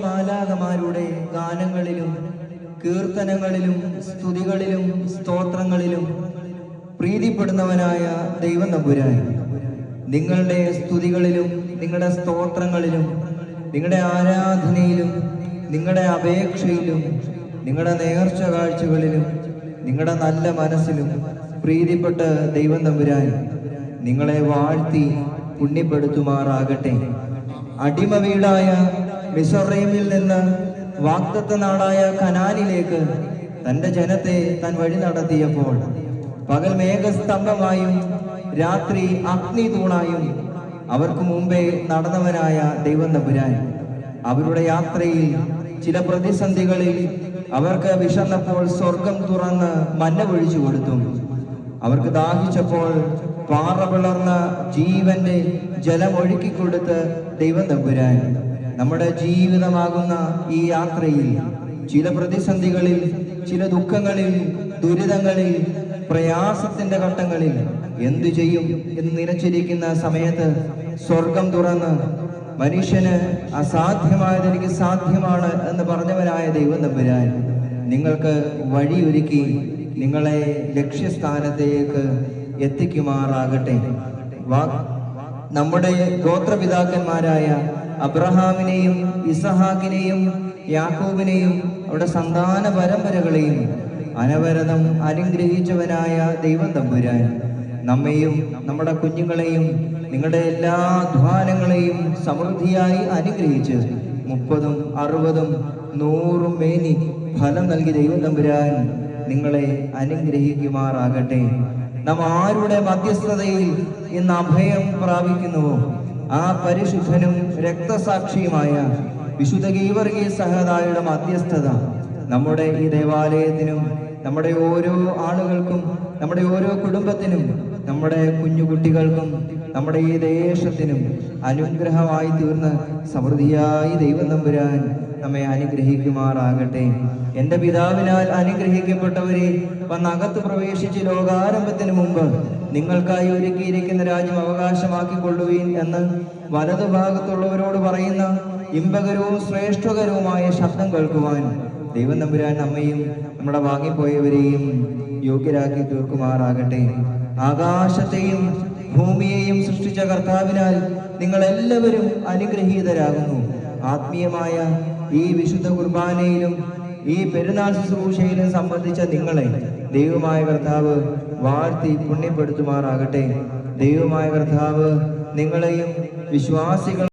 മാലാഖമാരുടെ ഗാനങ്ങളിലും കീർത്തനങ്ങളിലും സ്തുതികളിലും സ്തോത്രങ്ങളിലും പ്രീതിപ്പെടുന്നവനായ ദൈവം തമ്പുരാൻ, നിങ്ങളുടെ സ്തുതികളിലും നിങ്ങളുടെ സ്തോത്രങ്ങളിലും നിങ്ങളുടെ ആരാധനയിലും നിങ്ങളുടെ അപേക്ഷയിലും നിങ്ങളുടെ നേർച്ച കാഴ്ചകളിലും നിങ്ങളുടെ നല്ല മനസ്സിലും പ്രീതിപ്പെട്ട ദൈവം തമ്പുരാൻ നിങ്ങളെ വാഴ്ത്തി പുണ്യപ്പെടുത്തുമാറാകട്ടെ. അടിമ വീടായ മിസ്രയീമിൽ നിന്ന് വാഗ്ദത്ത നാടായ കനാനിലേക്ക് തന്റെ ജനത്തെ താൻ വഴി നടത്തിയപ്പോൾ പകൽ മേഘസ്തംഭമായും രാത്രി അഗ്നി തൂണായും അവർക്ക് മുമ്പേ നടന്നവനായ ദൈവം തമ്പുരാൻ അവരുടെ യാത്രയിൽ ചില പ്രതിസന്ധികളിൽ അവർക്ക് വിശന്നപ്പോൾ സ്വർഗം തുറന്ന് മന്ന പൊഴിച്ചു കൊടുത്തു. അവർക്ക് ദാഹിച്ചപ്പോൾ പാറ പിളർന്ന ജീവന്റെ ജലം ഒഴുക്കിക്കൊടുത്ത് ദൈവം തമ്പുരാൻ നമ്മുടെ ജീവിതമാകുന്ന ഈ യാത്രയിൽ ചില പ്രതിസന്ധികളിൽ, ചില ദുഃഖങ്ങളിൽ, ദുരിതങ്ങളിൽ, പ്രയാസത്തിന്റെ ഘട്ടങ്ങളിൽ എന്തു ചെയ്യും എന്ന് നിലച്ചിരിക്കുന്ന സമയത്ത് സ്വർഗം തുറന്ന് മനുഷ്യന് അസാധ്യമായത് എനിക്ക് സാധ്യമാണ് എന്ന് പറഞ്ഞവനായ ദൈവം തമ്പുരാൻ നിങ്ങൾക്ക് വഴിയൊരുക്കി നിങ്ങളെ ലക്ഷ്യസ്ഥാനത്തേക്ക് എത്തിക്കുമാറാകട്ടെ. നമ്മുടെ ഗോത്രപിതാക്കന്മാരായ അബ്രഹാമിനെയും ഇസഹാക്കിനെയും യാക്കോബിനെയും അവരുടെ സന്താന പരമ്പരകളെയും അനവരതം അനുഗ്രഹിച്ചവനായ ദൈവം തമ്പുരാൻ നമ്മെയും നമ്മുടെ കുഞ്ഞുങ്ങളെയും നിങ്ങളുടെ എല്ലാ അധ്വാനങ്ങളെയും സമൃദ്ധിയായി അനുഗ്രഹിച്ച് 30, 60, 100 മേനി ഫലം നൽകി ദൈവം തമ്പുരാൻ നിങ്ങളെ അനുഗ്രഹിക്കുമാറാകട്ടെ. നാം ആരുടെ മധ്യസ്ഥതയിൽ ഇന്ന് അഭയം പ്രാപിക്കുന്നുവോ ആ പരിശുദ്ധനും രക്തസാക്ഷിയുമായ വിശുദ്ധ ഗീവർഗീസ് സഹദായുടെ മധ്യസ്ഥത നമ്മുടെ ഈ ദേവാലയത്തിനും നമ്മുടെ ഓരോ ആളുകൾക്കും നമ്മുടെ ഓരോ കുടുംബത്തിനും നമ്മുടെ കുഞ്ഞുകുട്ടികൾക്കും നമ്മുടെ ഈ ദേശത്തിനും അനുഗ്രഹമായി തീർന്ന് സമൃദ്ധിയായി ദൈവം തമ്പുരാൻ നമ്മെ അനുഗ്രഹിക്കുമാറാകട്ടെ. എൻ്റെ പിതാവിനാൽ അനുഗ്രഹിക്കപ്പെട്ടവരെ വന്നകത്ത് പ്രവേശിച്ച് ലോകാരംഭത്തിന് മുമ്പ് നിങ്ങൾക്കായി ഒരുക്കിയിരിക്കുന്ന രാജ്യം അവകാശമാക്കിക്കൊള്ളുവീൻ എന്ന് വലതുഭാഗത്തുള്ളവരോട് പറയുന്ന ഇമ്പകരവും ശ്രേഷ്ഠകരവുമായ ശബ്ദം കേൾക്കുവാൻ ദൈവം തമ്പുരാൻ നമ്മയും നമ്മുടെ വാങ്ങിപ്പോയവരെയും യോഗ്യരാക്കി തീർക്കുമാറാകട്ടെ. ആകാശത്തെയും ഭൂമിയെയും സൃഷ്ടിച്ച കർത്താവിനാൽ നിങ്ങളെല്ലാവരും അനുഗ്രഹീതരാകുന്നു. ആത്മീയമായ ഈ വിശുദ്ധ കുർബാനയിലും ഈ പെരുന്നാൾ ശുശ്രൂഷയിലും സംബന്ധിച്ച നിങ്ങളെ ദൈവമായ കർത്താവ് വാഴ്ത്തി പുണ്യപ്പെടുത്തുമാറാകട്ടെ. ദൈവമായ കർത്താവ് നിങ്ങളെയും വിശ്വാസികൾ